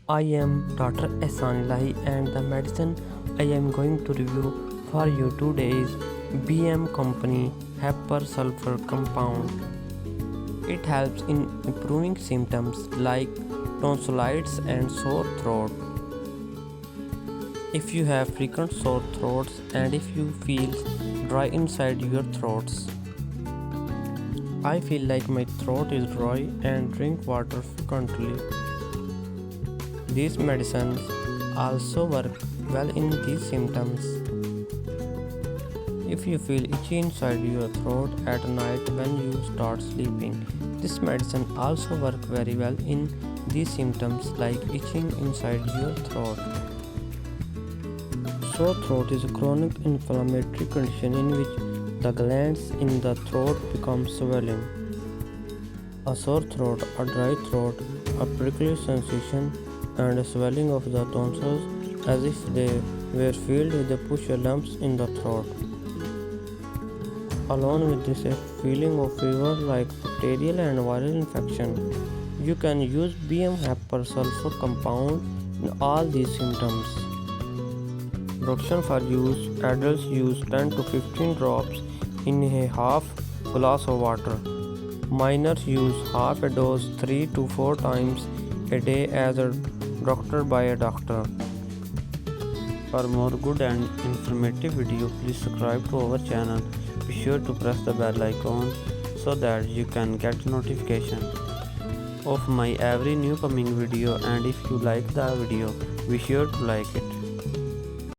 I am Dr. Ahsan Elahi and the medicine I am going to review for you today is BM Company Hepar sulphur compound. It helps in improving symptoms like tonsillitis and sore throat. If you have frequent sore throats and if you feel dry inside your throats. I feel like my throat is dry and drink water frequently. These medicines also work well in these symptoms. If you feel itchy inside your throat at night when you start sleeping, this medicine also works very well in these symptoms like itching inside your throat. Sore throat is a chronic inflammatory condition in which the glands in the throat become swelling. A sore throat, a dry throat, a prickly sensation, and a swelling of the tonsils as if they were filled with the push lumps in the throat. Along with this, a feeling of fever like bacterial and viral infection. You can use BM Hepar sulphur compound in all these symptoms. Production for use: adults use 10 to 15 drops in a half glass of water. Minors use half a dose 3 to 4 times a day as a doctor by a doctor. For more good and informative video, please subscribe to our channel. Be sure to press the bell icon so that you can get notification of my every new coming video, and if you like the video, be sure to like it.